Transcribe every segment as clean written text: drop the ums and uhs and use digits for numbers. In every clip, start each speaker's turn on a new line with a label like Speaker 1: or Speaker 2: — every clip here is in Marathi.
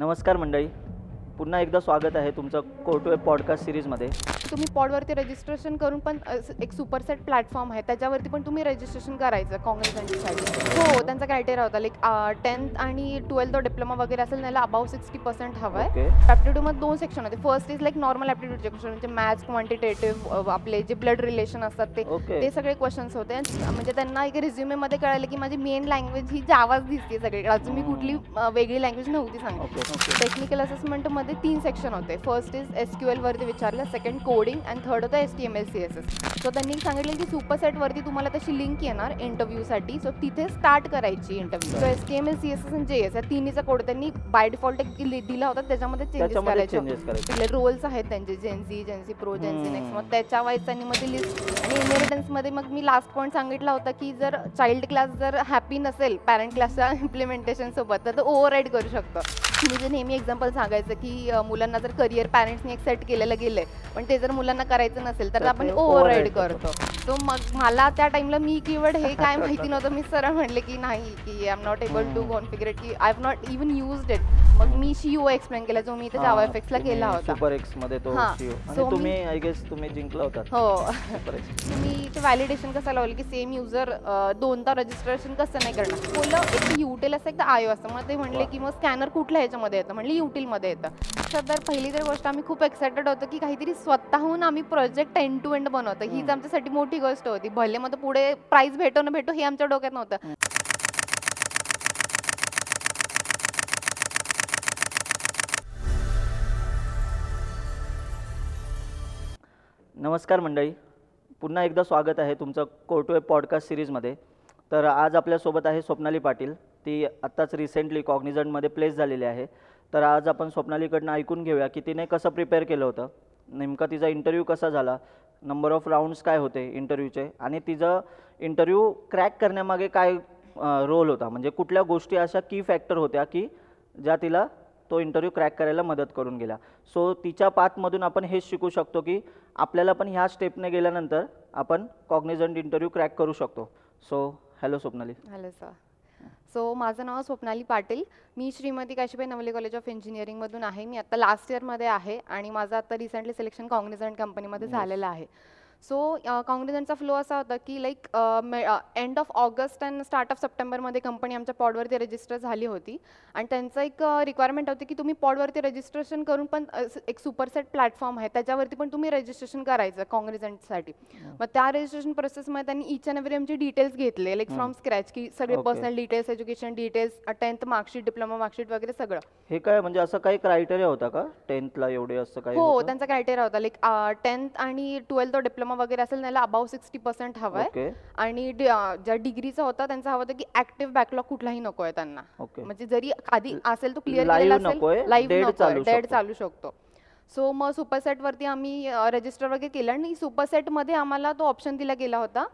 Speaker 1: नमस्कार मंडळी, पुन्हा एकदा स्वागत आहे तुमचं कोर्टवेब पॉडकास्ट सिरीजमध्ये.
Speaker 2: तुम्ही पॉडवरती रजिस्ट्रेशन करून पण एक सुपरसेट प्लॅटफॉर्म आहे, त्याच्यावरती पण तुम्ही रजिस्ट्रेशन करायचं कॉंग्रेससाठी. हो, त्यांचा क्रायटेरिया होता लाईक 10th आणि 12th डिप्लोमा वगैरे असेल त्याला अबाव 60% हवं आहे. ॲप्टिट्यूडमध्ये 2 सेक्शन होते. फर्स्ट इज लाईक नॉर्मल ॲप्टिट्यूडचे क्वेश्चन, म्हणजे मॅथ्स, क्वांटिटेटिव्ह, आपले जे ब्लड रिलेशन असतात ते सगळे क्वेश्चन्स होते. म्हणजे त्यांना एक रिझ्युमेमध्ये कळालं की माझी मेन लँग्वेज ही जावाच दिसते सगळी, अजून मी कुठली वेगळी लँग्वेज नव्हती सांगितली. टेक्निकल असेसमेंटमध्ये 3 सेक्शन होते. फर्स्ट इज SQL वरती विचारलं, सेकंड कोडिंग आणि थर्ड होतं HTML CSS. सो त्यांनी सांगितलं की सुपरसेटवरती तुम्हाला तशी लिंक येणार इंटरव्ह्यूसाठी, सो तिथे स्टार्ट करायची इंटरव्ह्यू. सो HTML CSS आणि JS या तिन्हीचा कोड त्यांनी बाय डिफॉल्ट दिला होता, त्याच्यामध्ये चेंजेस करायचे. रोल्स आहेत त्यांचे, जेन्सी प्रो, जेन्सी नेक्स्ट, मग त्याच्या वाईज त्यांनी मध्ये लिस्ट. आणि इनहेरिटन्समध्ये मग मी लास्ट पॉईंट सांगितला होता की जर चाइल्ड क्लास जर हॅपी नसेल पॅरेंट क्लासच्या इम्प्लिमेंटेशन सोबत तर ओव्हरराईड करू शकतो. मी जे नेहमी एक्झाम्पल सांगायचं की मुलांना जर करिअर पॅरेंट्सनी एक सेट केलेलं गेलंय पण ते जर मुलांना करायचं नसेल तर आपण ओव्हरराईड करतो. सो मग मला त्या टाइमला मी कीवर्ड हे काय माहिती नव्हतं. मी सरळ म्हणले की नाही, की I am not able to configure की I have not even used it. मग मी CO एक्सप्लेन केला जो मी इथे जावा एफएक्सला केला होता.
Speaker 1: सुपर एक्स मध्ये तो CO आणि तुम्ही आय गेस तुम्ही जिंकला होता.
Speaker 2: हो, मी ते व्हॅलिडेशन कसं लावलं की सेम युजर दोनदा रजिस्ट्रेशन कसं नाही करणार. बोललं एक युटिल असतं, एक तर IO असतं. मग ते म्हणले की मग स्कॅनर कुठल्या ह्याच्यामध्ये येतं, म्हणले युटिलमध्ये येतं. तर पहिली तर गोष्ट आम्ही खूप एक्सायटेड होतो की काहीतरी स्वतःहून आम्ही प्रोजेक्ट एंड टू एंड बनवतो. हीच आमच्यासाठी मोठी गोष्ट होती. भले मग पुढे प्राइस भेटो न भेटो हे आमच्या डोक्यात नव्हतं.
Speaker 1: नमस्कार मंडळी, पुन्हा एकदा स्वागत आहे तुमचं कोर्टवेब पॉडकास्ट सिरीजमध्ये. तर आज आपल्यासोबत आहे स्वप्नाली पाटील. ती आत्ताच रिसेंटली कॉग्निझंटमध्ये प्लेस झालेली आहे. तर आज आपण स्वप्नालीकडनं ऐकून घेऊया की तिने कसं प्रिपेअर केलं होतं, नेमका तिचा इंटरव्ह्यू कसा झाला, नंबर ऑफ राऊंड्स काय होते इंटरव्ह्यूचे, आणि तिचं इंटरव्ह्यू क्रॅक करण्यामागे काय रोल होता, म्हणजे कुठल्या गोष्टी अशा की फॅक्टर होत्या की ज्या तिला तो इंटरव्ह्यू क्रॅक करायला मदत करून गेला. सो तिच्या पाथमधून आपण हेच शिकू शकतो की आपल्याला पण ह्या स्टेपने गेल्यानंतर आपण कॉग्निझंट इंटरव्ह्यू क्रॅक करू शकतो. So hello Swapnali.
Speaker 2: Hello sir. So माझं नाव स्वप्नाली पाटील. मी श्रीमती काशीबाई नवले कॉलेज ऑफ इंजिनिअरिंगमधून आहे. मी आता लास्ट इयरमध्ये आहे आणि माझं आता रिसेंटली सिलेक्शन कॉग्निझंट कंपनीमध्ये झालेलं आहे. सो कॉग्निझंटचा फ्लो असा होता की like end of August and start of सप्टेंबरमध्ये कंपनी आमच्या पॉडवरती रजिस्टर झाली होती आणि त्यांचं एक रिक्वायरमेंट होती की तुम्ही पॉडवरती रजिस्ट्रेशन करून पण एक सुपरसेट प्लॅटफॉर्म आहे त्याच्यावरती पण तुम्ही रजिस्ट्रेशन करायचं कॉग्निझंटसाठी. मग त्या रजिस्ट्रेशन प्रोसेसमध्ये त्यांनी इच अँड एव्हरी आमचे डिटेल्स घेतले लाईक फ्रॉम स्क्रॅच, की सगळे personal details, education details, 10th marksheet, diploma marksheet वगैरे सगळं.
Speaker 1: हे काय म्हणजे असं काही क्रायटेरिया होता का 10thला एवढे असं काही?
Speaker 2: हो, त्यांचा क्रायटेरिया होता लाईक 10th आणि 12th डिप्लोमा वगैरे असेल त्याला अबाव 60% हवं आहे. आणि ज्या डिग्रीचा होता त्यांचा हवं होतं की ऍक्टिव्ह बॅकलॉग कुठलाही नको आहे त्यांना. म्हणजे जरी आधी असेल तो क्लिअर केलेला असेल, लाईव्ह नको, डेड चालू शकतो. सो मग सुपरसेट वरती आम्ही रजिस्टर वगैरे केलं आणि सुपरसेट मध्ये आम्हाला तो ऑप्शन दिला गेला होता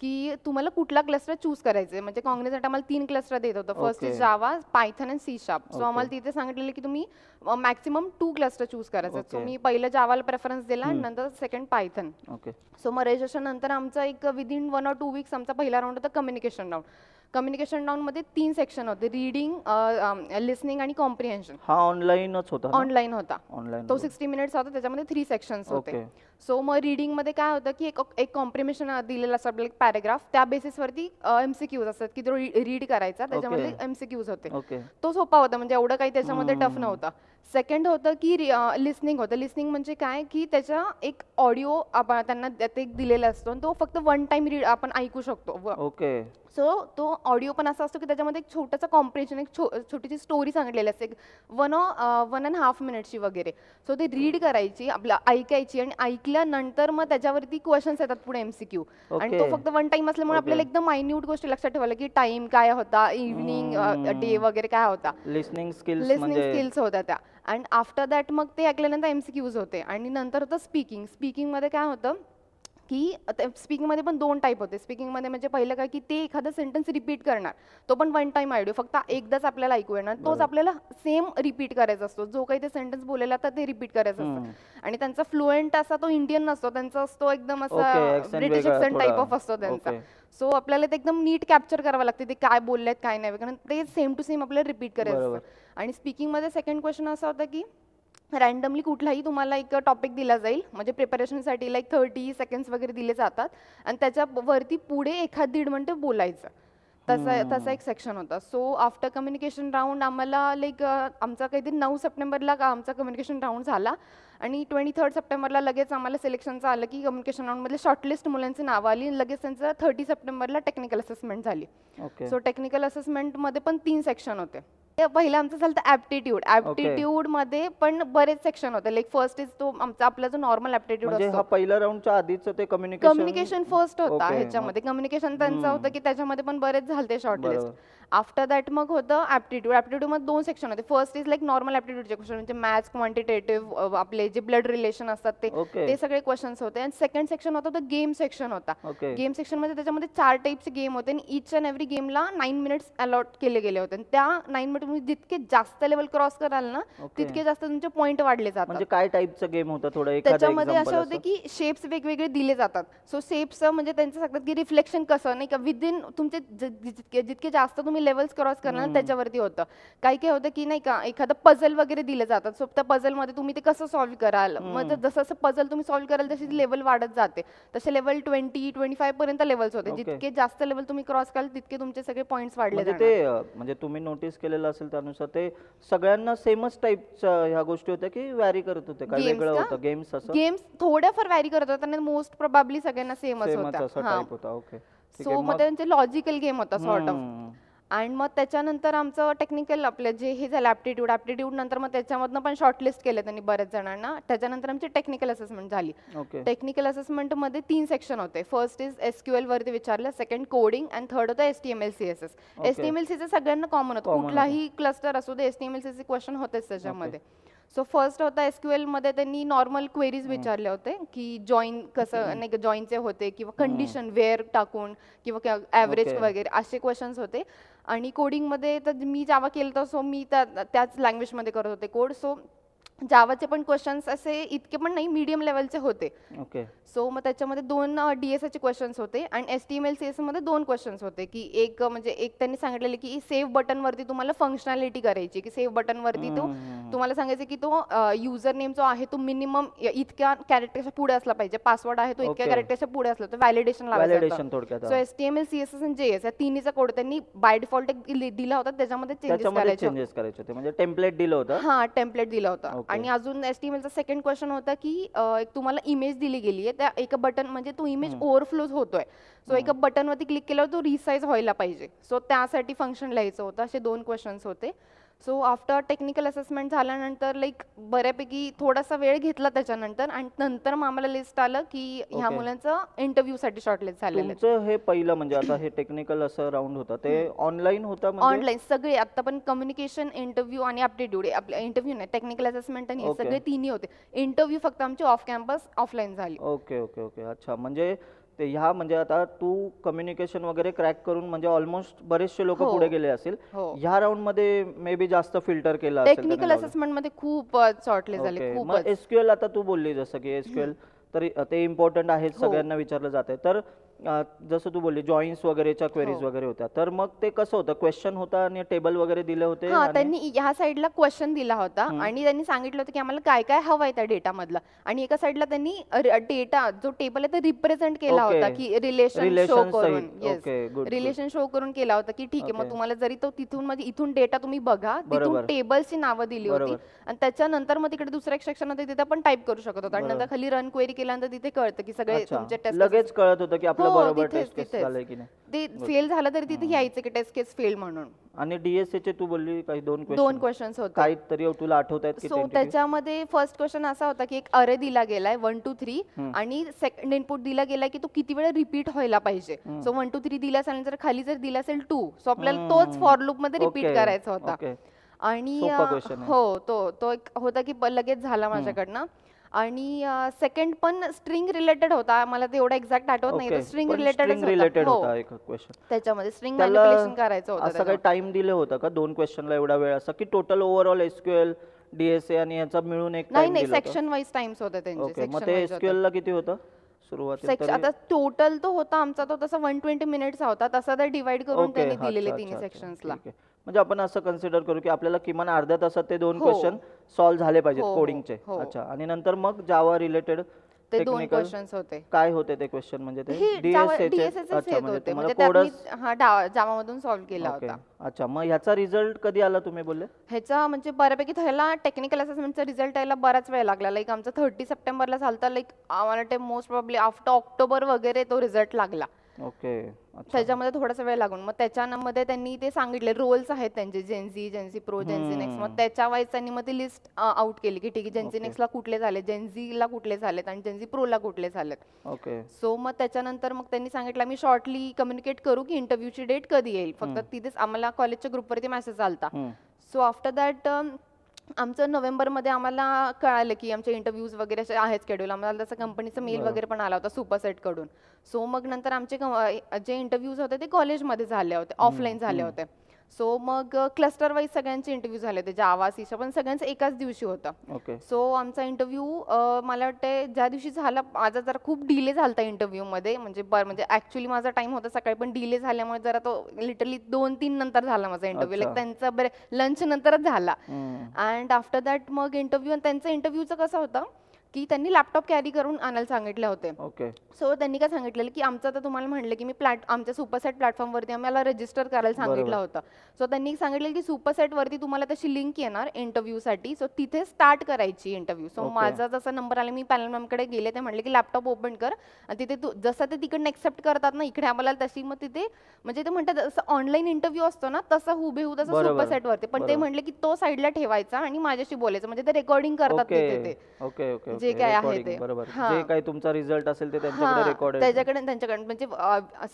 Speaker 2: की तुम्हाला कुठला क्लस्टर चूज करायचं आहे. म्हणजे कॉग्निझंट आम्हाला 3 क्लस्टर देत होतं. फर्स्ट इज जावा, पायथन आणि C#. सो आम्हाला तिथे सांगितलेलं की तुम्ही मॅक्सिमम 2 क्लस्टर चूज करायचं. सो मी पहिलं जावाला प्रेफरन्स दिला आणि नंतर सेकंड पायथन. सो मग रजिस्ट्रेशन नंतर आमचा एक विदिन 1 or 2 वीक्स आमचा पहिला राऊंड होता कम्युनिकेशन राऊंड. कम्युनिकेशन राऊंडमध्ये 3 सेक्शन होते, रीडिंग, लिसनिंग आणि कॉम्प्रिहेन्शन.
Speaker 1: हा ऑनलाईनच होता?
Speaker 2: ऑनलाईन होता तो 60 मिनिट्स होता, त्याच्यामध्ये 3 सेक्शन्स होते. सो मग रीडिंगमध्ये काय होतं की एक कॉम्प्रिमेशन दिलेलं असतं एक पॅराग्राफ, त्या बेसिसवरती MCQs असतात की तो रीड करायचा, त्याच्यामध्ये MCQs होते. तो सोपा होता, म्हणजे एवढं काही त्याच्यामध्ये टफ नव्हता. सेकंड होतं की लिसनिंग होतं. लिसनिंग म्हणजे काय की त्याचा एक ऑडिओ आपण त्यांना ते दिलेला असतो आणि तो फक्त 1 टाइम रीड आपण ऐकू शकतो. सो तो ऑडिओ पण असा असतो की त्याच्यामध्ये एक छोटासा कॉम्प्रिहेन्शन, एक छोटीशी स्टोरी सांगितलेली असते 1.5 मिनिटची वगैरे. सो ते रीड करायची, आपलं ऐकायची आणि ऐकल्यानंतर मग त्याच्यावरती क्वेश्चन्स येतात पुढे MCQ. आणि तो फक्त 1 टाइम असल्यामुळे आपल्याला एकदम मायन्यूट गोष्टी लक्षात ठेवायला की टाइम काय होता, इव्हनिंग, डे वगैरे काय होता, लिसनिंग स्किल्स होत्या त्या. अँड आफ्टर दॅट मग ते ऐकल्यानंतर MCQs होते आणि नंतर होतं स्पीकिंग. स्पीकिंगमध्ये काय होतं की स्पीकिंगमध्ये पण 2 टाईप होते. स्पीकिंगमध्ये म्हणजे पहिलं काय की ते एखादा सेंटेन्स रिपीट करणार, तो पण वन टाईम ऑडिओ, फक्त एकदाच आपल्याला ऐकू येणार, तोच
Speaker 1: बरोबर.
Speaker 2: आपल्याला सेम रिपीट करायचा असतो, जो काही ते सेंटेन्स बोललेला तर ते रिपीट करायचं असतं. आणि त्यांचा फ्लुएंट असा तो इंडियन नसतो, त्यांचा असतो एकदम असा
Speaker 1: ओके, accent
Speaker 2: ब्रिटिश
Speaker 1: वेगळा
Speaker 2: ॲक्सेंट टाईप
Speaker 1: थोडा.
Speaker 2: ऑफ असतो त्यांचा.
Speaker 1: ओके.
Speaker 2: सो आपल्याला ते एकदम नीट कॅप्चर करावं लागते, ते काय बोललेत काय नाही, कारण ते सेम टू सेम आपल्याला रिपीट करायचं
Speaker 1: बरोबर.
Speaker 2: असतं. आणि स्पीकिंगमध्ये सेकंड क्वेश्चन असा होता की रॅन्डमली कुठलाही तुम्हाला एक टॉपिक दिला जाईल, म्हणजे प्रिपरेशनसाठी लाईक 30 सेकंड्स वगैरे दिले जातात आणि त्याच्यावरती पुढे 1-1.5 मिनिटं बोलायचं. तसा एक सेक्शन होता. सो आफ्टर कम्युनिकेशन राऊंड आम्हाला लाईक आमचा काहीतरी 9 सप्टेंबरला आमचा कम्युनिकेशन राऊंड झाला आणि 23 सप्टेंबरला लगेच आम्हाला सिलेक्शनचं आलं की कम्युनिकेशन राऊंडमधले शॉर्टलिस्ट मुलांची नावं आली आणि लगेच त्यांचं 30 सप्टेंबरला टेक्निकल असेसमेंट झाली.
Speaker 1: ओके.
Speaker 2: सो टेक्निकल असेसमेंटमध्ये पण 3 सेक्शन होते. पहिलं आमचं झालं ॲप्टिट्यूड. ॲप्टिट्यूडमध्ये पण बरेच सेक्शन होते. लाईक फर्स्ट इज तो आपला जो नॉर्मल ॲप्टिट्यूड
Speaker 1: म्हणजे
Speaker 2: असतो.
Speaker 1: हा पहिल्या राऊंडच्या आधीच ते
Speaker 2: कम्युनिकेशन फर्स्ट होता
Speaker 1: ओके,
Speaker 2: ह्याच्यामध्ये. कम्युनिकेशन त्यांचं होतं की त्याच्यामध्ये पण बरेच झालते शॉर्टलिस्ट.
Speaker 1: बरोबर.
Speaker 2: आफ्टर दॅट मग होतं ॲप्टिट्यूड. ॲप्टिट्यूडमध्ये 2 सेक्शन होते. फर्स्ट इज लाईक नॉर्मल ॲप्टिट्यूडचे क्वेश्चन, म्हणजे मॅथ्स, क्वांटिटेटिव्ह, आपले जे ब्लड रिलेशन असतात
Speaker 1: ओके.
Speaker 2: ते सगळे क्वेश्चन्स होते. आणि सेकंड सेक्शन होता तो गेम सेक्शन होता.
Speaker 1: ओके.
Speaker 2: गेम सेक्शनमध्ये त्याच्यामध्ये 4 टाईपचे गेम होते आणि ईच अँड एव्हरी गेमला 9 मिनिट्स अलॉट केले गेले होते. आणि त्या 9 मिनिट तुम्ही जितके जास्त लेवल क्रॉस कराल ना,
Speaker 1: ओके.
Speaker 2: तितके जास्त तुमचे पॉईंट वाढले जातात.
Speaker 1: म्हणजे काय टाईपचं गेम होता, थोडं एखादं
Speaker 2: त्याच्यामध्ये
Speaker 1: example
Speaker 2: असे होते की शेप्स वेगवेगळे दिले जातात. सो शेप्स म्हणजे त्यांचं सांगतात की रिफ्लेक्शन कसं नाही का विदिन तुमचे जितके जास्त तुम्ही लेवल्स क्रॉस करणार त्याच्यावरती होतं. काही काही होतं की नाही का एखादं पझल वगैरे दिले जातात. सो त्या पझलमध्ये तुम्ही ते कसं सॉल्व्ह कराल, मग जसं जसं पझल तुम्ही सॉल्व्ह कराल तशी लेवल वाढत जाते. तसे लेवल 20-25 पर्यंत लेवल्स होते.
Speaker 1: ओके.
Speaker 2: जितके जास्त लेवल तुम्ही क्रॉस कराल तितके तुमचे सगळे पॉईंट्स वाढले
Speaker 1: म्हणजे
Speaker 2: जाणार.
Speaker 1: ते म्हणजे तुम्ही नोटीस केलेलं असेल त्यानुसार ते सगळ्यांना सेमच टाईपच्या ह्या गोष्टी होत्या की व्हॅरी करत होते, काय
Speaker 2: Games
Speaker 1: वेगळं
Speaker 2: का?
Speaker 1: होतं गेम्स असं?
Speaker 2: गेम्स थोड्याफार व्हॅरी करत होता आणि मोस्ट प्रोबॅबली सगळ्यांना सेमच
Speaker 1: सेमच
Speaker 2: होता.
Speaker 1: असा
Speaker 2: हां.
Speaker 1: टाईप होता. ओके. ठीक
Speaker 2: सो
Speaker 1: आहे.
Speaker 2: मग त्यांचे लॉजिकल गेम होता सॉर्ट ऑफ.
Speaker 1: हम्म.
Speaker 2: आणि मग त्याच्यानंतर आमचं टेक्निकल आपलं जे हे झालं ॲप्टिट्यूड नंतर मग त्याच्यामधनं पण शॉर्टलिस्ट केले त्यांनी बऱ्याच जणांना. त्याच्यानंतर आमची टेक्निकल असेसमेंट झाली.
Speaker 1: ओके.
Speaker 2: टेक्निकल असेसमेंटमध्ये 3 सेक्शन होते. फर्स्ट इज SQL वरती विचारलं, सेकंड कोडिंग आणि थर्ड होतं HTML CSS.
Speaker 1: Okay.
Speaker 2: HTML CSS सगळ्यांना कॉमन होतं.
Speaker 1: Common
Speaker 2: कुठलाही क्लस्टर असू दे HTML CSS क्वेश्चन होतेच त्याच्यामध्ये. सो फर्स्ट होता SQL मध्ये त्यांनी नॉर्मल क्वेरीज विचारले होते की जॉईन कसं नाही का जॉईनचे होते किंवा कंडिशन वेअर टाकून किंवा ॲव्हरेज
Speaker 1: ओके.
Speaker 2: वगैरे असे क्वेश्चन्स होते. आणि कोडिंगमध्ये तर मी जावा केलं तर सो मी त्याच लँग्वेजमध्ये करत होते कोड. सो जावाचे पण क्वेश्चन्स असे इतके पण नाही मीडियम लेवलचे होते.
Speaker 1: ओके.
Speaker 2: सो मग त्याच्यामध्ये 2 DSAचे क्वेश्चन्स होते आणि HTML CSS मध्ये 2 क्वेश्चन्स होते की एक म्हणजे एक त्यांनी सांगितलेले की सेव्ह बटनवरती तुम्हाला फंक्शनॅलिटी करायची की सेव्ह बटनवरती तो तुम्हाला सांगायचं की तो युजर नेम जो आहे तो मिनिमम इतक्या कॅरेक्टरच्या पुढे असला पाहिजे, पासवर्ड आहे तो इतक्या
Speaker 1: Okay.
Speaker 2: कॅरेक्टरच्या पुढे असला तर व्हॅलिडेशन
Speaker 1: व्हॅलिडेशन थोडक्यात.
Speaker 2: सो HTML CSS आणि JS या तिन्हीचा कोड त्यांनी बाय डिफॉल्ट दिला होता, त्याच्यामध्ये चेंजेस
Speaker 1: त्याच्यामध्ये
Speaker 2: करायचे.
Speaker 1: चेंजेस करायचे होते, म्हणजे टेम्पलेट दिलं होतं.
Speaker 2: हा टेम्पलेट दिला होता.
Speaker 1: Okay.
Speaker 2: आणि अजून HTMLचा सेकंड क्वेश्चन होता की एक तुम्हाला इमेज दिली गेली आहे, त्या एका बटन म्हणजे तो इमेज ओव्हरफ्लोज होतोय. सो एका बटनवरती क्लिक केल्यावर तो रिसाइज व्हायला पाहिजे. सो त्यासाठी फंक्शन लिहायचं होतं. असे 2 क्वेश्चन्स होते. सो आफ्टर टेक्निकल असेसमेंट झाल्यानंतर लाईक बऱ्यापैकी थोडासा वेळ घेतला त्याच्यानंतर आणि नंतर मग आम्हाला लिस्ट आलं की ह्या
Speaker 1: Okay.
Speaker 2: मुलांचं इंटरव्ह्यूसाठी शॉर्टलिस्ट झालेलं आहे.
Speaker 1: तुमचं हे पहिलं म्हणजे आता हे टेक्निकल असं राऊंड होता ते ऑनलाईन होता म्हणजे?
Speaker 2: ऑनलाईन सगळे आता पण कम्युनिकेशन इंटरव्ह्यू आणि ॲप्टिट्यूड आपल्या इंटरव्ह्यू नाही टेक्निकल असेसमेंट आणि हे
Speaker 1: Okay.
Speaker 2: सगळे तिन्ही होते. इंटरव्ह्यू फक्त आमची ऑफ कॅम्पस ऑफलाईन झाली.
Speaker 1: Okay okay okay. अच्छा, म्हणजे ते ह्या म्हणजे आता तू कम्युनिकेशन वगैरे क्रॅक करून म्हणजे ऑलमोस्ट बरेचसे लोक
Speaker 2: हो.
Speaker 1: पुढे गेले असेल.
Speaker 2: हो.
Speaker 1: ह्या राऊंड मध्ये मे बी जास्त फिल्टर केलं असेल
Speaker 2: टेक्निकल
Speaker 1: त्याने
Speaker 2: असेसमेंट मध्ये खूप शॉर्टलिस्ट झाले.
Speaker 1: ओके. मग
Speaker 2: खूपच
Speaker 1: SQL आता तू बोलली जसं की SQL तर ते इम्पॉर्टंट आहे,
Speaker 2: हो.
Speaker 1: सगळ्यांना विचारलं जाते. तर जसं तू बोलली जॉईन्स वगैरेच्या क्वेरीज
Speaker 2: हो.
Speaker 1: वगैरे होत्या, तर मग ते कसं होतं, क्वेश्चन होता आणि टेबल वगैरे दिले होते
Speaker 2: हा
Speaker 1: आणि
Speaker 2: त्यांनी ह्या साईडला क्वेश्चन दिला होता आणि त्यांनी सांगितलं होतं की आम्हाला काय काय हवंय त्या डेटामधलं. आणि एका साईडला त्यांनी डेटा जो टेबल आहे तो रिप्रेझेंट केला
Speaker 1: ओके.
Speaker 2: होता की रिलेशन शो
Speaker 1: रिलेशन
Speaker 2: करून.
Speaker 1: सहित.
Speaker 2: Yes,
Speaker 1: okay, good
Speaker 2: relation show करून केला होता की ठीक आहे
Speaker 1: ओके.
Speaker 2: मग तुम्हाला जरी तो तिथून म्हणजे इथून डेटा तुम्ही बघा, तिथून
Speaker 1: बरोबर.
Speaker 2: टेबल्सची नावं दिली होती
Speaker 1: बरोबर.
Speaker 2: आणि त्याच्यानंतर मग तिकडे दुसऱ्या एक सेक्शन होते तिथे पण टाईप करू शकत होता आणि
Speaker 1: बरोबर.
Speaker 2: नंतर खाली रन क्वेरी केल्यानंतर तिथे कळतं की सगळे
Speaker 1: अच्छा,
Speaker 2: तुमचे टेस्ट
Speaker 1: लगेच कळत होतं की आपलं
Speaker 2: हो,
Speaker 1: बरोबर
Speaker 2: तिथेच,
Speaker 1: टेस्ट केस
Speaker 2: तिथेच.
Speaker 1: झालंय की नाही.
Speaker 2: ते फेल झालं तरी तिथे यायचं की टेस्ट केस फेल म्हणून.
Speaker 1: आणि DSA चे तू बोलली काही 2
Speaker 2: 2 क्वेश्चन्स होते.
Speaker 1: काहीतरी तुला आठवत आहेत की
Speaker 2: सो त्याच्यामध्ये फर्स्ट क्वेश्चन असा होता की एक अरे दिला गेलाय 1 2 3 आणि सेकंड इनपुट दिला गेलाय की तो किती वेळा रिपीट व्हायला पाहिजे. सो 1 2 3 दिला असेल, जर खाली जर दिला असेल 2, सो आपल्याला तोच फॉर लूप मध्ये रिपीट
Speaker 1: ओके,
Speaker 2: करायचा होता.
Speaker 1: ओके.
Speaker 2: आणि
Speaker 1: सोपा question आहे.
Speaker 2: हो तो एक होता की लगेच झाला माझ्याकडनं. आणि सेकंड पण स्ट्रिंग रिलेटेड होता, मला ते एवढं एक्झॅक्ट आठवत नाही, तर स्ट्रिंग
Speaker 1: रिलेटेड होता
Speaker 2: होता
Speaker 1: एक क्वेश्चन.
Speaker 2: त्याच्यामध्ये स्ट्रिंग
Speaker 1: त्याला
Speaker 2: मॅनिप्युलेशन करायचं होतं
Speaker 1: असं काही टाइम दिले होतं का 2 क्वेश्चनला एवढा वेळ, असा की टोटल ओव्हरऑल एसक्यूएल DSA आणि याचा मिळून एक
Speaker 2: नाही
Speaker 1: टाइम
Speaker 2: नाही,
Speaker 1: दिला होता?
Speaker 2: सेक्शन वाईज टाइम्स होते त्यांचे.
Speaker 1: ओके, मग ते एसक्यूएल ला किती होतं सुरुवातीला?
Speaker 2: आता टोटल तो होता आमचा, तो तसा 120 मिनिट्स होता, तसा तर डिवाइड करून
Speaker 1: ओके,
Speaker 2: त्यांनी दिलेले
Speaker 1: अच्छा,
Speaker 2: तिन्ही
Speaker 1: अच्छा, अच्छा,
Speaker 2: सेक्शन्सला.
Speaker 1: ठीक आहे. म्हणजे आपण असं कन्सिडर करू की आपल्याला किमान अर्ध्या तासात ते 2
Speaker 2: हो.
Speaker 1: क्वेश्चन सॉल्व्ह झाले पाहिजेत
Speaker 2: हो, हो,
Speaker 1: कोडिंगचे.
Speaker 2: हो.
Speaker 1: अच्छा, आणि नंतर मग जावा रिलेटेड
Speaker 2: ते 2
Speaker 1: टेक्निकल
Speaker 2: क्वेश्चन्स होते.
Speaker 1: काय होते ते क्वेश्चन? म्हणजे ते
Speaker 2: हे
Speaker 1: DSA चे?
Speaker 2: DSA
Speaker 1: अच्छा, म्हणजे
Speaker 2: होते,
Speaker 1: तुम्हाला
Speaker 2: म्हणजे
Speaker 1: कोडच.
Speaker 2: जावा मधून सॉल्व्ह केला
Speaker 1: ओके,
Speaker 2: होता.
Speaker 1: अच्छा. मग ह्याचा रिझल्ट कधी आला तुम्ही बोलले?
Speaker 2: ह्याचा म्हणजे बऱ्यापैकी ह्याला टेक्निकल असेसमेंटचा रिझल्ट यायला बराच वेळ लागला. लाईक आमचा 30 सप्टेंबरला झालता, लाईक आम्हाला वाटते मोस्ट प्रॉब्ली आफ्टर ऑक्टोबर वगैरे तो रिझल्ट लागला.
Speaker 1: ओके, अच्छा.
Speaker 2: त्याच्यामध्ये थोडासा वेळ लागून मग त्याच्यामध्ये त्यांनी ते सांगितले रोल्स आहेत त्यांचे, जेन्झी प्रो, जेन्झी नेक्स्ट. मग त्याच्या वाईज त्यांनी मग ती लिस्ट आउट केली की ठीक आहे, जेन्झी नेक्स्टला कुठले झाले, जेन्झीला कुठले झालेत आणि जेन्झी प्रोला कुठले झालेत.
Speaker 1: ओके,
Speaker 2: सो मग त्याच्यानंतर मग त्यांनी सांगितलं मी शॉर्टली कम्युनिकेट करू की इंटरव्ह्यूची डेट कधी येईल. फक्त तिथेच आम्हाला कॉलेजच्या ग्रुपवरती मेसेज आलता. सो आफ्टर दॅट आमचं नोव्हेंबरमध्ये आम्हाला कळालं की आमचे इंटरव्ह्यूज वगैरे असे आहेत शेड्यूल. आम्हाला तसं कंपनीचा मेल वगैरे पण आला होता सुपरसेट कडून. सो मग नंतर आमचे जे इंटरव्ह्यूज होते ते कॉलेजमध्ये झाले होते, ऑफलाईन झाले होते. सो मग क्लस्टर वाईज सगळ्यांचे इंटरव्ह्यू झाले होते, जावा सीचा पण सगळ्यांचं एकाच दिवशी होता.
Speaker 1: ओके.
Speaker 2: सो आमचा इंटरव्ह्यू मला वाटते ज्या दिवशी झाला, माझा जरा खूप डिले झाला इंटरव्ह्यू मध्ये. म्हणजे ऍक्च्युली माझा टाइम होता सकाळी, पण डिले झाल्यामुळे जरा तो लिटरली 2-3 नंतर झाला माझा इंटरव्ह्यू. लाईक त्यांचा बरे लंच नंतरच झाला. अँड आफ्टर दॅट मग इंटरव्ह्यू, आणि त्यांचं इंटरव्ह्यूचं कसं होतं की त्यांनी लॅपटॉप कॅरी करून आणायला सांगितले होते.
Speaker 1: ओके.
Speaker 2: सो त्यांनी काय सांगितलेलं की आमचं तर तुम्हाला म्हणलं की मी आमच्या सुपरसेट प्लॅटफॉर्मवरती आम्हाला रजिस्टर करायला सांगितलं होतं. सो त्यांनी सांगितलं की सुपरसेट वरती तुम्हाला तशी लिंक येणार इंटरव्ह्यूसाठी, सो तिथे स्टार्ट करायची इंटरव्ह्यू. सो माझा जसा नंबर आला, मी पॅनल मॅमकडे गेले, ते म्हणले की लॅपटॉप ओपन कर आणि तिथे जसं ते तिकडनं एक्सेप्ट करतात ना इकडे आम्हाला, तशी मग तिथे म्हणजे ते म्हणतात जसं ऑनलाईन इंटरव्ह्यू असतो ना तसा हुबेहूब तसं सुपरसेट वरती, पण ते म्हणले की तो साईडला ठेवायचा आणि माझ्याशी बोलायचं, म्हणजे ते रेकॉर्डिंग करतात तिथे ते.
Speaker 1: ओके, ओके,
Speaker 2: जे काय आहे ते
Speaker 1: बरोबर. जे काही तुमचा रिझल्ट असेल ते त्यांच्याकडे रेकॉर्ड
Speaker 2: त्यांच्याकडे म्हणजे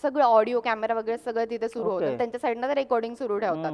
Speaker 2: सगळं ऑडिओ कॅमेरा वगैरे सगळं तिथे सुरू होतं, त्यांच्या साईडनं ते रेकॉर्डिंग सुरू ठेवतात.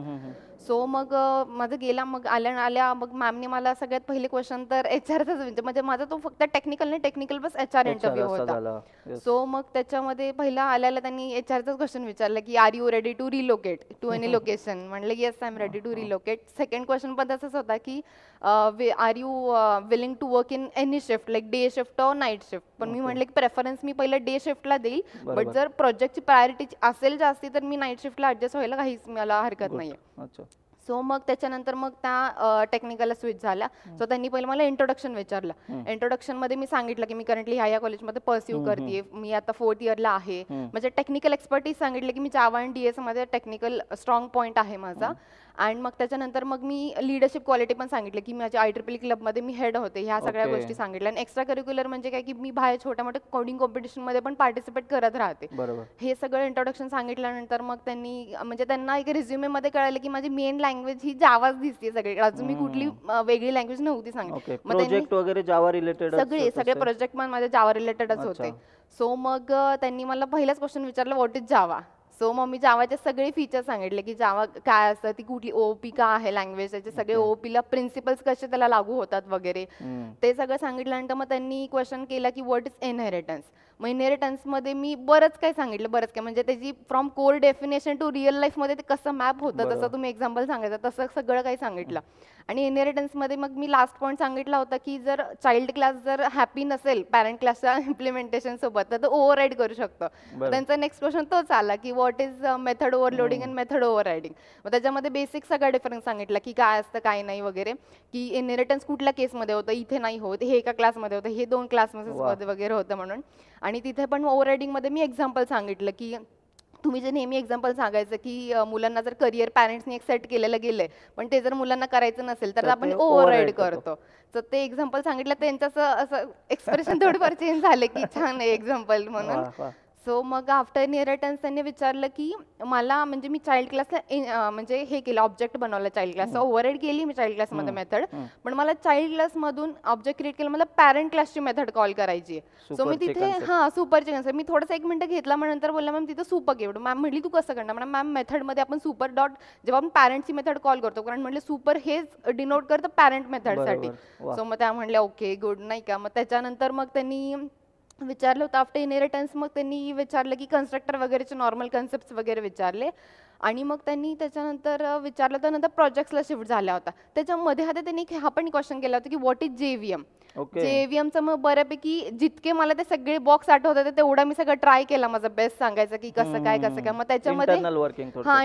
Speaker 2: सो मग माझं गेला, मग आल्या मग मॅमने मला सगळ्यात पहिले क्वेश्चन तर HRचाच, म्हणजे माझा तो फक्त टेक्निकल नाही, टेक्निकल बस HR इंटरव्ह्यू होता. सो मग त्याच्यामध्ये पहिला आल्याला त्यांनी HRचाच क्वेश्चन विचारला की are you ready to relocate to any location. म्हणलं yes I am ready to relocate. Second question पण तसंच होता की are you willing to work in any shift like day shift और नाईट शिफ्ट. पण मी म्हटलं की प्रेफरन्स मी पहिला डे शिफ्टला देईल, बट जर प्रोजेक्टची प्रायोरिटी असेल जास्ती तर मी नाईट शिफ्टला ऍडजस्ट व्हायला काहीच मला हरकत नाहीये. सो मग त्याच्यानंतर मग त्या टेक्निकलला स्विच झाल्या. सो त्यांनी पहिलं मला इंट्रोडक्शन विचारलं. इंट्रोडक्शन मध्ये मी सांगितलं की मी करंटली ह्या कॉलेजमध्ये परस्यू करते, मी आता 4th इयरला आहे. म्हणजे टेक्निकल एक्सपर्टीज सांगितलं की मी जावा आणि DSA मध्ये टेक्निकल स्ट्रॉंग पॉईंट आहे माझा. आणि मग त्याच्यानंतर मग मी लिडरशिप क्वालिटी पण सांगितलं की माझ्या IEEE क्लबमध्ये मी हेड होते, ह्या सगळ्या गोष्टी सांगितल्या. आणि एक्स्ट्रा करिक्युलर म्हणजे काय की मी बाहेर छोट्या मोठ्या कोडिंग कॉम्पिटिशन मध्ये पण पार्टिसिपेट करत राहते. हे सगळं इंट्रोडक्शन सांगितल्यानंतर मग त्यांनी म्हणजे त्यांना एक रिझ्युमे मध्ये कळालं की माझी मेन लँग्वेज ही जावाच दिसते सगळी, अजून मी कुठली वेगळी लँग्वेज नव्हती सांगितली.
Speaker 1: प्रोजेक्ट वगैरे जावा रिलेटेड
Speaker 2: सगळे प्रोजेक्ट पण माझे जावा रिलेटेडच होते. सो मग त्यांनी मला पहिलाच क्वेश्चन विचारलं व्हॉट इज जावा. सो मग मी जावाचे सगळे फीचर्स सांगितले की जावा काय असतं, ती कुठली OOP का आहे लँग्वेज, त्याचे सगळे OOPला प्रिन्सिपल्स कसे त्याला लागू होतात वगैरे ते सगळं सांगितल्यानंतर मग त्यांनी क्वेश्चन केला की व्हॉट इज इनहेरिटन्स. मग इनहेरिटन्स मध्ये मी बरंच काय सांगितलं, बरंच काय म्हणजे त्याची from core definition to real life मध्ये ते कसं मॅप होतं, तसं तुम्ही एक्झाम्पल सांगायचं तसं सगळं काही सांगितलं. आणि इनहेरिटन्स मध्ये मग मी लास्ट पॉईंट सांगितला होता की जर चाइल्ड क्लास जर हॅपी नसेल पॅरेंट क्लासच्या इम्प्लिमेंटेशन सोबत तर तो ओव्हरराईड करू शकतो. त्यांचा नेक्स्ट क्वेश्चन तोच आला की what is method overloading and method overriding. मग त्याच्यामध्ये बेसिक सगळा डिफरन्स सांगितला की काय असतं काय नाही वगैरे, की इनहेरिटन्स कुठल्या केसमध्ये होतं, इथे नाही होत, हे एका क्लासमध्ये होतं, हे 2 क्लासमध्ये वगैरे होतं म्हणून. आणि तिथे पण ओव्हररायडिंग मध्ये मी एक्झाम्पल सांगितलं की तुम्ही जे नेहमी एक्झाम्पल सांगायचं की मुलांना जर करिअर पॅरेंट्सनी एक सेट केलेलं गेलंय पण ते जर मुलांना करायचं नसेल तर आपण ओव्हरराईड करतो. तर ते एक्झाम्पल सांगितलं, त्यांचं असं एक्सप्रेशन थोडंफार चेंज झाले की छान आहे एक्झाम्पल म्हणून. सो मग आफ्टर इनहेरिटन्स त्यांनी विचारलं की मला म्हणजे मी चाइल्ड क्लासला म्हणजे हे केलं ऑब्जेक्ट बनवलं चाइल्ड क्लास ओव्हरराईड केली मी चाइल्ड क्लासमध्ये मेथड पण मला चाइल्ड क्लासमधून ऑब्जेक्ट क्रिएट केलं मला पॅरेंट क्लासची मेथड कॉल करायची आहे सो मी तिथे सुपरची कन्सेप्ट मी थोडंसं 1 मिनिट घेतला मग नंतर बोलला मॅम तिथं सुपर केवढं मॅम म्हटली तू कसं करणार म्हणा मॅम मेथडमध्ये आपण सुपर डॉट जेव्हा आपण पॅरेंटची मेथड कॉल करतो कारण म्हटलं सुपर हेच डिनोट करतं पॅरेंट मेथडसाठी सो मग त्या म्हणल्या ओके गुड नाही का मग त्याच्यानंतर मग त्यांनी विचारलं होतं आफ्टर इनहेरिटन्स मग त्यांनी विचारलं की कन्स्ट्रक्टर वगैरेचे नॉर्मल कन्सेप्ट वगैरे विचारले आणि मग त्यांनी त्याच्यानंतर विचारलं तर नंतर प्रोजेक्ट्सला शिफ्ट झाला होता त्याच्यामध्ये त्यांनी हा पण क्वेश्चन केला होता की व्हॉट इज JVM JVMचं मग बऱ्यापैकी जितके मला ते सगळे बॉक्स आठवत होते तेवढा मी सगळं ट्राय केला माझा बेस्ट सांगायचं की कसं काय मग त्याच्यामध्ये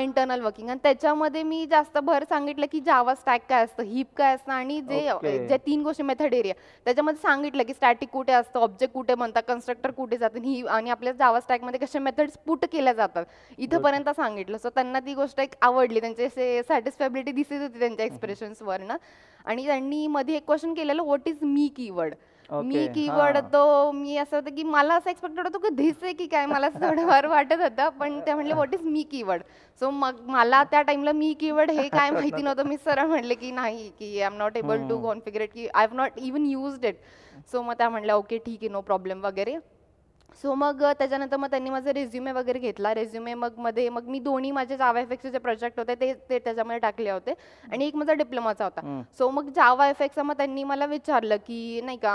Speaker 2: इंटरनल वर्किंग आणि त्याच्यामध्ये मी जास्त भर सांगितलं की जावा स्टॅक काय असतं हिप काय असतं आणि जे 3 गोष्टी मेथड एरिया त्याच्यामध्ये सांगितलं की स्टॅटिक कुठे असतं ऑब्जेक्ट कुठे बनतात कन्स्ट्रक्टर कुठे जातात ही आणि आपल्या जावा स्टॅकमध्ये कशा मेथड्स पुट केल्या जातात इथंपर्यंत सांगितलं सो त्यांना ती गोष्ट एक आवडली त्यांचे सॅटिस्फॅबिलिटी दिसत होती त्यांच्या एक्सप्रेशन्सवर ना आणि त्यांनी मध्ये एक क्वेश्चन केलेलं what is me keyword me keyword तो मी असं होतं की मला असं एक्सपेक्टेड होतं की धिस आहे की काय मला थोडं फार वाटत होतं पण ते म्हणले what is me keyword so मग मला त्या टाइमला मी कीवर्ड हे काय माहिती नव्हतं मी सरळ म्हणले की नाही की I am not able to configurate की I have not even used it so मग त्या म्हणल्या ओके ठीक आहे नो प्रॉब्लेम वगैरे सो मग त्याच्यानंतर मग त्यांनी माझा रेझ्युमे वगैरे घेतला रेझ्युमे मग मी दोन्ही माझे जावा एफएक्सचे जे प्रोजेक्ट होते ते त्याच्यामध्ये टाकले होते आणि एक माझा डिप्लोमाचा होता सो मग जावा एफएक्सचा मग त्यांनी मला विचारलं की नाही का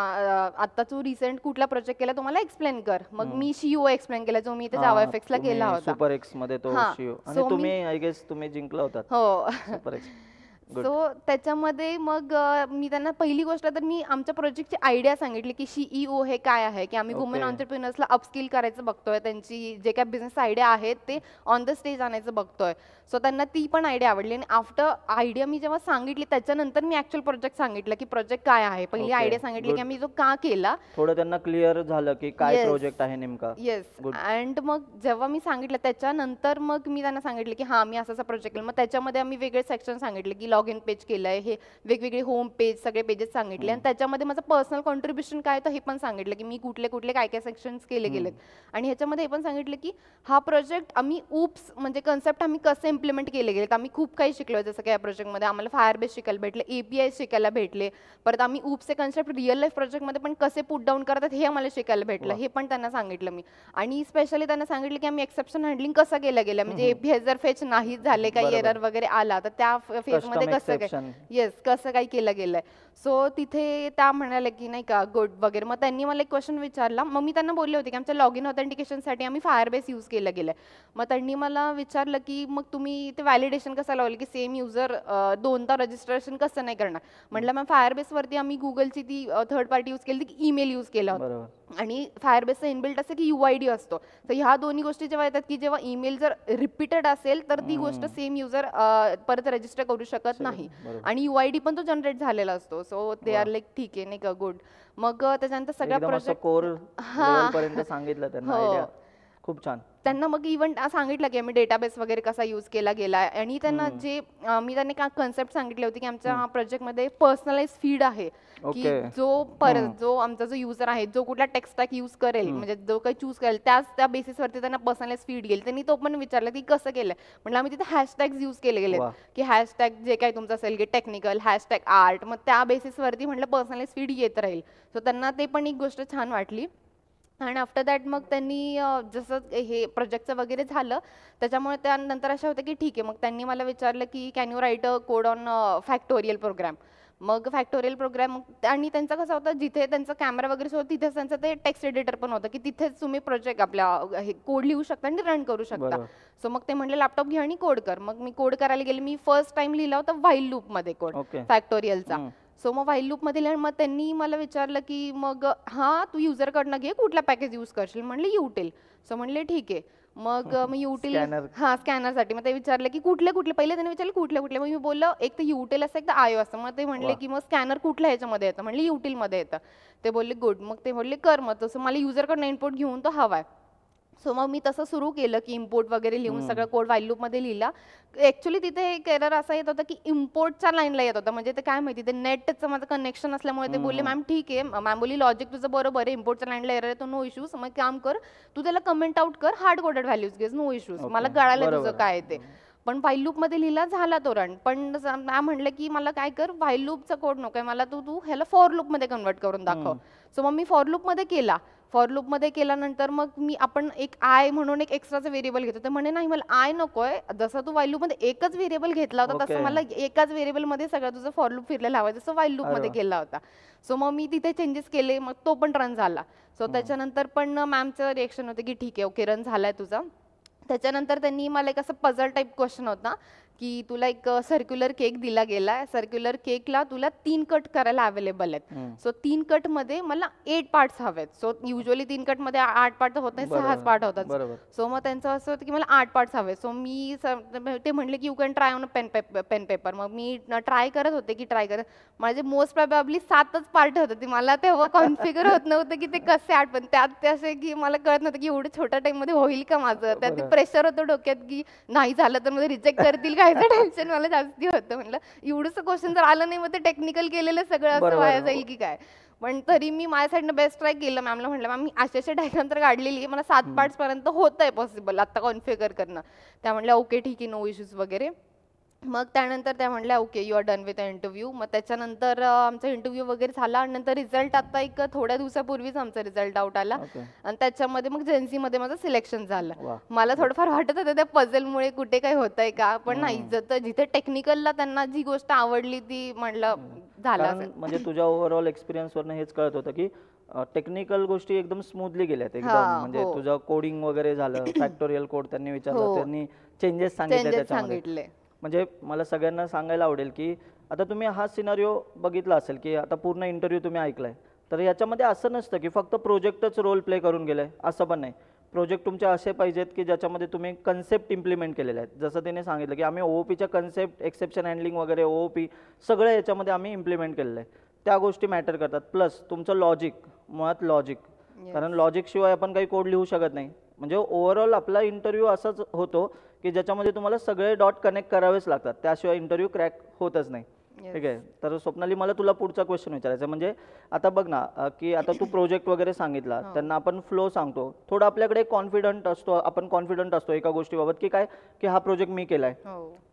Speaker 2: आता तू रिसेंट कुठला प्रोजेक्ट केला तो मला एक्सप्लेन कर मग मी शिओ एक्सप्लेन केला जो मी ते जावा एफएक्सला केला होता
Speaker 1: सुपर एक्स मध्ये तो शिओ आणि तुम्ही आय गेस तुम्ही जिंकला होता
Speaker 2: हो
Speaker 1: सुपर एक्स
Speaker 2: सो त्याच्यामध्ये मग मी त्यांना पहिली गोष्ट तर मी आमच्या प्रोजेक्टची आयडिया सांगितली की CEO हे काय आहे की आम्ही वुमेन ऑन्टरप्रिनर्सला अपस्किल करायचं बघतोय त्यांची जे काय बिझनेस आयडिया आहेत ते ऑन द स्टेज आणायचं बघतोय सो त्यांना ती पण आयडिया आवडली आणि आफ्टर आयडिया मी जेव्हा सांगितली त्याच्यानंतर मी ऍक्च्युअल प्रोजेक्ट सांगितलं की प्रोजेक्ट काय आहे पहिली आयडिया सांगितली की आम्ही जो का केला
Speaker 1: थोडं त्यांना क्लिअर झालं की काय प्रोजेक्ट आहे नेमका
Speaker 2: येस अँड मग जेव्हा मी सांगितलं त्याच्यानंतर मग मी त्यांना सांगितलं की हा मी असा प्रोजेक्ट केला मग त्याच्यामध्ये आम्ही वेगळे सेक्शन सांगितले की लॉग इन पेज केलंय हे वेगवेगळे होम पेज सगळे पेजेस सांगितले आणि त्याच्यामध्ये माझं पर्सनल कॉन्ट्रीब्युशन काय तर हे पण सांगितलं की मी कुठले कुठले काय काय सेक्शन्स केले गेलेत आणि ह्याच्यामध्ये हे पण सांगितलं की हा प्रोजेक्ट आम्ही उप्स म्हणजे कन्सेप्ट आम्ही कसे इम्प्लिमेंट केले गेलेत आम्ही खूप काही शिकलो जसं काय या प्रोजेक्टमध्ये आम्हाला फायरबेस शिकायला भेटले API शिकायला भेटले परत आम्ही उप्सचे कन्सेप्ट रिअल लाईफ प्रोजेक्टमध्ये पण कसे पुट डाऊन करतात हे आम्हाला शिकायला भेटलं हे पण त्यांना सांगितलं मी आणि स्पेशली त्यांना सांगितलं की आम्ही एक्सेप्शन हँडलिंग कसं केलं गेलं म्हणजे API जर फेच नाही झाले काही एरर वगैरे आला तर त्या फेजमध्ये कसं काय येस कसं काही केलं गेलंय सो तिथे त्या म्हणाल्या की नाही का गुड वगैरे मग त्यांनी मला एक क्वेश्चन विचारला मग मी त्यांना बोलले होते की आमच्या लॉग इन ऑथेंटिकेशनसाठी आम्ही फायरबेस यूज केलं गेलंय मग त्यांनी मला विचारलं की मग तुम्ही ते व्हॅलिडेशन कसं लावलं की सेम युजर दोनदा रजिस्ट्रेशन कसं नाही करणार म्हटलं मॅम फायरबेसवरती आम्ही गुगलची ती थर्ड पार्टी यूज केली की ईमेल यूज केला होता आणि फायरबेसचं इनबिल्ट असं की UID असतो तर ह्या दोन्ही गोष्टी जेव्हा येतात की जेव्हा ईमेल जर रिपीटेड असेल तर ती गोष्ट सेम युजर परत रजिस्टर करू शकत नाही आणि UID पण तो जनरेट झालेला असतो सो दे आर लाईक ठीक आहे नाही का गुड मग त्याच्यानंतर सगळ्या प्रोजेक्ट
Speaker 1: कोर लेवल पर्यंत सांगितलं त्यांना आयडिया खूप छान
Speaker 2: त्यांना मग इव्हन सांगितलं की आम्ही डेटाबेस वगैरे कसा यूज केला गेला आणि त्यांना जे मी त्यांनी का कन्सेप्ट सांगितले होते की आमच्या प्रोजेक्टमध्ये पर्सनलाइज फीड आहे की जो आमचा जो युजर आहे जो कुठला टेक्स्ट स्टॅक यूज करेल म्हणजे जो काही चूज करेल त्या बेसिसवरती त्यांना पर्सनलाइज फीड गेल त्यांनी तो पण विचारलं की कसं केलंय म्हणजे आम्ही तिथे हॅशटॅग यूज केले गेले की हॅशटॅग जे काही तुमचं असेल की टेक्निकल हॅशटॅग आर्ट मग त्या बेसिसवरती म्हटलं पर्सनलाइज फीड येत राहील सो त्यांना ते पण एक गोष्ट छान वाटली आणि आफ्टर दॅट मग त्यांनी जसं हे प्रोजेक्टचं वगैरे झालं त्याच्यामुळे त्यानंतर अशा होतं की ठीक आहे मग त्यांनी मला विचारलं की can you write a code on factorial program मग फॅक्टोरियल प्रोग्राम आणि त्यांचं कसं होतं जिथे त्यांचा कॅमेरा वगैरे होतं तिथेच त्यांचं ते टेक्स्ट एडिटर पण होतं की तिथेच तुम्ही प्रोजेक्ट आपल्या हे कोड लिहू शकता आणि रन करू शकता सो मग ते म्हणले लॅपटॉप घे आणि कोड कर मग मी कोड करायला गेले मी फर्स्ट टाइम लिहिला होता व्हाईल लूपमध्ये कोड फॅक्टोरियलचा सो मग व्हाईल लूपमध्ये मग त्यांनी मला विचारलं की मग हा तू युजरकडनं घे कुठला पॅकेज यूज करशील म्हणले युटेल सो म्हणले ठीक आहे मग मी युटेल स्कॅनरसाठी मग ते विचारलं की कुठले पहिले त्यांनी विचारलं कुठले मग मी बोललं एक तर युटेल असतं एक तर आयो असतं मग ते म्हणले की मग स्कॅनर कुठल्या ह्याच्यामध्ये येतं म्हणले युटेलमध्ये येतं ते बोलले गुड मग ते बोलले कर मग तसं मला युजरकडनं इनपुट घेऊन तो हवाय सो मग मी तसं सुरू केलं की इम्पोर्ट वगैरे लिहून सगळं कोड व्हाईल लूपमध्ये लिहिला. ॲक्च्युली तिथे एक एरर असा येत होता की इम्पोर्टच्या लाईनला येत होता, म्हणजे ते काय माहिती ते नेटचं माझं कनेक्शन असल्यामुळे ते बोलले मॅम ठीक आहे, मॅम बोलली लॉजिक तुझं बरोबर आहे, इम्पोर्टच्या लाईनला एरर येतो, नो इश्यूज, मग काम कर तू त्याला कमेंट आउट कर, हार्ड कोडेड व्हॅल्यूज घे, नो इश्यूज, मला कळालं तुझं काय ते. पण व्हाईल लूपमध्ये लिहिला झाला तो रन, पण मॅम म्हणलं की मला काय कर, व्हाईल लूपचा कोड नको मला तू ह्याला फॉर लूपमध्ये कन्वर्ट करून दाखव. सो मग मी फॉर लूपमध्ये केला. फॉर लूपमध्ये केल्यानंतर मग आपण एक आय म्हणून एक एक्स्ट्राचं व्हेरिएबल घेतो, तर म्हणे नाही मला आय नकोय, जसं तू व्हाईल लूपमध्ये एकच व्हेरिएबल घेतला होता तसं मला एकाच व्हेरिएबलमध्ये सगळं तुझं फॉर लूप फिरलेला हवा, जसं व्हाईल लूपमध्ये केला होता. सो मग मी तिथे चेंजेस केले, मग तो पण रन झाला. सो त्याच्यानंतर पण मॅमचं रिएक्शन होतं की ठीक आहे ओके रन झालाय तुझा. त्याच्यानंतर त्यांनी मला एक असं पझल टाईप क्वेश्चन होता की तुला एक सर्क्युलर केक दिला गेलाय, सर्क्युलर केकला तुला 3 कट करायला अवेलेबल आहेत. सो 3 कट मध्ये मला 8 पार्ट्स हवेत. सो युजली 3 कट मध्ये 8 पार्ट होत नाही, 6 पार्ट होतात. सो मग त्यांचं असं होतं की मला 8 पार्ट्स हवे. सो मी ते म्हणले की you can try on pen paper. मग मी ट्राय करत होते की माझे मोस्ट प्रोबॅबली 7च पार्ट होते. मला तेव्हा कॉन्फिगर होत नव्हतं की ते कसे 8, पण त्यात ते असे की मला कळत नव्हतं की एवढं छोट्या टाइम मध्ये होईल का माझं. त्यात प्रेशर होतं डोक्यात की नाही झालं तर मध्ये रिजेक्ट करतील काय, टेन्शन मला जास्ती होतं. म्हणलं एवढंच क्वेश्चन जर आलं नाही मग ते टेक्निकल केलेलं सगळं असं वाया जाईल की काय. पण तरी मी माझ्या साईडनं बेस्ट ट्राय केलं. मॅमला म्हटलं मॅम मी अशा डायग्राम तर काढलेली आहे, मला 7 पार्ट्स पर्यंत होत आहे पॉसिबल आता कॉन्फिगर करणं. त्या म्हटल्या ओके ठीक आहे नो इश्यूज वगैरे. मग त्यानंतर त्या म्हणल्या okay you are done with interview. मग त्याच्यानंतर आमचा इंटरव्ह्यू वगैरे झाला आणि नंतर रिझल्ट आता एक थोड्या दिवसापूर्वीच आमचा रिझल्ट आउट आला आणि त्याच्यामध्ये मग जेन्सीमध्ये माझं सिलेक्शन झालं. मला थोडंफार वाटत होतं त्या पझलमुळे कुठे काही होतंय का, पण नाही, जिथे टेक्निकलला त्यांना जी गोष्ट आवडली ती म्हणलं झालं.
Speaker 1: म्हणजे तुझ्या ओव्हरऑल एक्सपिरियन्सवरनं हेच कळत होतं की टेक्निकल गोष्टी एकदम स्मूथली गेल्यात एकदम, म्हणजे तुझं कोडिंग वगैरे झालं, फॅक्टोरियल कोड त्यांनी विचारलं, त्यांनी चेंजेस सांगितले त्याच्यामध्ये. म्हणजे मला सगळ्यांना सांगायला आवडेल की आता तुम्ही हा सिनारिओ बघितला असेल की आता पूर्ण इंटरव्ह्यू तुम्ही ऐकलाय, तर याच्यामध्ये असं नसतं की फक्त प्रोजेक्टच रोल प्ले करून गेलाय, असं पण नाही. प्रोजेक्ट तुमचे असे पाहिजेत की ज्याच्यामध्ये तुम्ही कन्सेप्ट इम्प्लिमेंट केलेले आहेत. जसं त्याने सांगितलं की आम्ही ओओपीच्या कन्सेप्ट, एक्सेप्शन हँडलिंग वगैरे, ओओपी सगळं याच्यामध्ये आम्ही इम्प्लिमेंट केलेलं आहे. त्या गोष्टी मॅटर करतात. प्लस तुमचं लॉजिक, मुळात लॉजिक, कारण लॉजिक शिवाय आपण काही कोड लिहू शकत नाही. म्हणजे ओव्हरऑल आपला इंटरव्ह्यू असाच होतो की ज्याच्यामध्ये तुम्हाला सगळे डॉट कनेक्ट करावेच लागतात, त्याशिवाय इंटरव्ह्यू क्रॅक होतच नाही. ठीक आहे. तर स्वप्नाली मला तुला पुढचा क्वेश्चन विचारायचा, म्हणजे आता बघ ना की आता तू प्रोजेक्ट वगैरे सांगितला, त्यांना आपण फ्लो सांगतो, थोडं आपल्याकडे कॉन्फिडंट असतो, आपण कॉन्फिडंट असतो एका गोष्टीबाबत की काय की हा प्रोजेक्ट मी केलाय.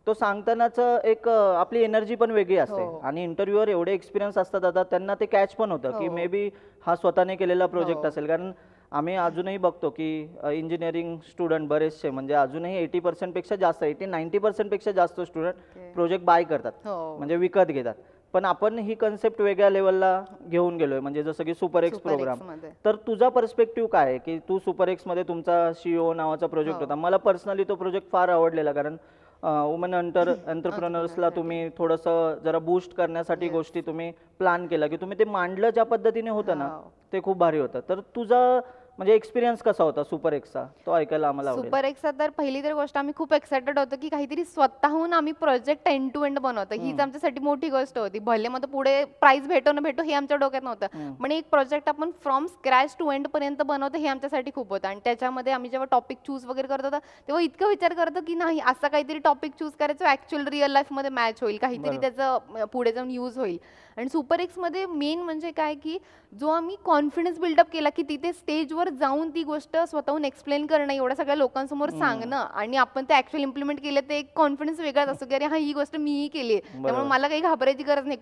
Speaker 1: तो सांगतानाच एक आपली एनर्जी पण वेगळी असते आणि इंटरव्ह्यूवर एवढे एक्सपिरियन्स असतात आता त्यांना ते कॅच पण होतं की मे बी हा स्वतःने केलेला प्रोजेक्ट असेल. कारण आम्ही अजूनही बघतो की इंजिनिअरिंग स्टुडंट बरेचसे, म्हणजे अजूनही 80% पेक्षा जास्त, 80-90% पेक्षा जास्त स्टुडंट प्रोजेक्ट बाय करतात, म्हणजे विकत घेतात. पण आपण ही कन्सेप्ट वेगळ्या लेवलला घेऊन गेलोय, म्हणजे जसं की सुपर एक्स प्रोग्राम. तर तुझा पर्स्पेक्टिव्ह काय आहे की तू सुपर एक्स मध्ये तुमचा CEO नावाचा प्रोजेक्ट होता. मला पर्सनली तो प्रोजेक्ट फार आवडलेला, कारण वुमन एंटरप्रेनर्सला तुम्ही थोडंसं जरा बूस्ट करण्यासाठी गोष्टी तुम्ही प्लॅन केला, की तुम्ही ते मांडलं ज्या पद्धतीने होतं ना ते खूप भारी होतं. तर तुझा म्हणजे एक्सपिरियन्स कसा होता सुपर एक्सचा, तो ऐकायला आम्हाला आवडेल.
Speaker 2: सुपर एक्सचा तर पहिली तर गोष्ट आम्ही खूप एक्साइटेड होतो की काहीतरी स्वतःहून आम्ही प्रोजेक्ट एंड टू एंड बनवतो, हीच आमच्यासाठी मोठी गोष्ट होती. भले मग पुढे प्राइस भेटो न भेटो हे आमच्या डोक्यात नव्हतं, पण एक प्रोजेक्ट आपण फ्रॉम स्क्रॅच टू एंड पर्यंत बनवतो हे आमच्यासाठी खूप होतं. आणि त्याच्यामध्ये आम्ही जेव्हा टॉपिक चूज वगैरे करत होतो तेव्हा इतकं विचार करतो की नाही असा काहीतरी टॉपिक चूज करायचं ऍक्च्युअल रिअल लाईफ मध्ये मॅच होईल, काहीतरी त्याचं पुढे जाऊन यूज होईल. आणि सुपर एक्स मध्ये मेन म्हणजे काय की जो आम्ही कॉन्फिडन्स बिल्डअप केला की तिथे स्टेजवर जाऊन ती गोष्ट स्वतःहून एक्सप्लेन करणं, एवढ्या सगळ्या लोकांसमोर सांगणं आणि आपण ते ऍक्च्युअली इम्प्लिमेंट केलं, ते एक कॉन्फिडन्स वेगळाच असतो की अरे हा ही गोष्ट मीही केली आहे, त्यामुळे मला काही घाबरायची गरज नाही.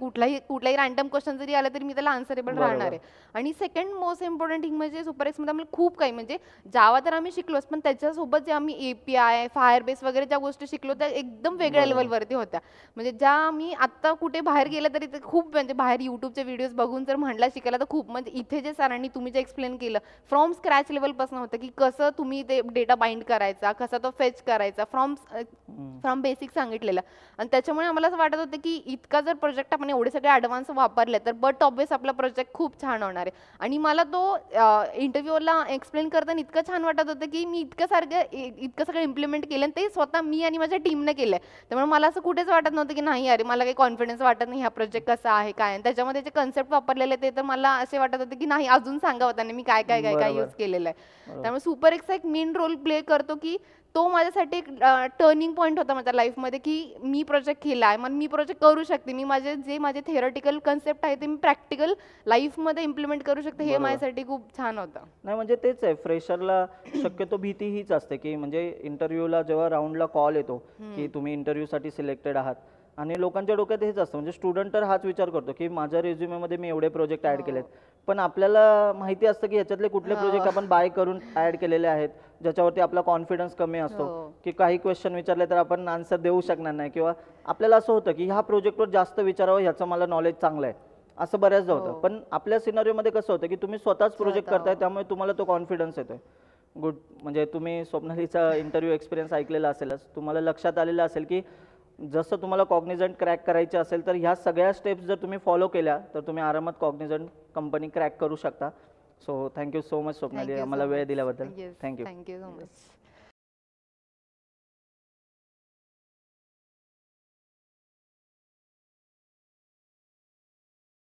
Speaker 2: कुठलाही रॅन्डम क्वेश्चन जरी आला तरी मी त्याला आन्सरेबल राहणार आहे. आणि सेकंड मोस्ट इम्पॉर्टंट थिंग म्हणजे सुपर एक्स मध्ये आम्हाला खूप काही, म्हणजे जावा तर आम्ही शिकलोच, पण त्याच्यासोबत जे आम्ही API, फायरबेस वगैरे ज्या गोष्टी शिकलो त्या एकदम वेगळ्या लेवलवरती होत्या. म्हणजे ज्या आम्ही आता कुठे बाहेर गेलं तरी ते खूप, म्हणजे बाहेर युट्यूबचे व्हिडिओज बघून जर म्हणला शिकायला तर खूप, म्हणजे इथे जे सरांनी तुम्ही जे एक्सप्लेन केलं फ्रॉम स्क्रॅच लेवल पासून होतं की कसं तुम्ही ते डेटा बाइंड करायचा, कसा तो फेच करायचा, फ्रॉम बेसिक सांगितलेलं. आणि त्याच्यामुळे आम्हाला असं वाटत होतं की इतका जर प्रोजेक्ट आपण एवढे सगळे ॲडव्हान्स वापरले तर बट ऑब्वियस आपला प्रोजेक्ट खूप छान होणार आहे. आणि मला तो इंटरव्ह्यूला एक्सप्लेन करताना इतकं छान वाटत होतं की मी इतकं सगळं इम्प्लिमेंट केलं आणि ते स्वतः मी आणि माझ्या टीमने केलंय. त्यामुळे मला असं कुठेच वाटत नव्हतं की नाही अरे मला काही कॉन्फिडन्स वाटत नाही, हा प्रोजेक्ट कसा आहे काय आहे. त्याच्यामध्ये जे कन्सेप्ट वापरलेले ते तर मला असे वाटत होते की नाही अजून सांगावं त्यांनी मी काय काय काय काय
Speaker 1: बरोबर.
Speaker 2: यूज केलेलं आहे.
Speaker 1: बरोबर.
Speaker 2: त्यामुळे सुपर एक्सचा एक मेन रोल प्ले करतो की तो माझ्यासाठी एक टर्निंग पॉईंट होता माझ्या लाईफमध्ये की मी प्रोजेक्ट केला आहे मग मी प्रोजेक्ट करू शकते. मी माझे थेरटिकल कन्सेप्ट आहे ते मी प्रॅक्टिकल लाईफमध्ये इम्प्लिमेंट करू शकते. हे
Speaker 1: बरोबर.
Speaker 2: माझ्यासाठी खूप छान होतं.
Speaker 1: नाही म्हणजे तेच आहे, फ्रेशरला शक्यतो भीती हीच असते की म्हणजे इंटरव्ह्यूला जेव्हा राऊंडला कॉल येतो की तुम्ही इंटरव्ह्यूसाठी सिलेक्टेड आहात आणि लोकांच्या डोक्यात हेच असतं, म्हणजे स्टुडंट तर हाच विचार करतो की माझ्या रेझ्युमेमध्ये मी एवढे प्रोजेक्ट ॲड केलेत, पण आपल्याला माहिती असतं की ह्याच्यातले कुठले प्रोजेक्ट आपण बाय करून ॲड केलेले आहेत ज्याच्यावरती आपला कॉन्फिडन्स कमी असतो
Speaker 2: हो.
Speaker 1: की काही क्वेश्चन विचारले तर आपण आन्सर देऊ शकणार नाही, किंवा आपल्याला असं होतं की ह्या प्रोजेक्टवर जास्त विचारावं, ह्याचं मला नॉलेज चांगलं आहे असं बऱ्याचदा होतं.
Speaker 2: हो.
Speaker 1: पण आपल्या सिनारिओमध्ये कसं होतं की तुम्ही स्वतःच प्रोजेक्ट
Speaker 2: स्वतः.
Speaker 1: करताय त्यामुळे तुम्हाला तो कॉन्फिडन्स येतोय. गुड. म्हणजे तुम्ही स्वप्नालीचा इंटरव्ह्यू एक्सपिरियन्स ऐकलेला असेलच, तुम्हाला लक्षात आलेलं असेल की जसं तुम्हाला कॉग्निझंट क्रॅक करायचे असेल तर ह्या सगळ्या स्टेप्स जर तुम्ही फॉलो केल्या तर तुम्ही आरामात कॉग्निझंट कंपनी क्रॅक करू शकता. So thank you so much Swapnali, आम्हाला वेळ दिल्याबद्दल. थँक्यू.
Speaker 2: Thank you so much.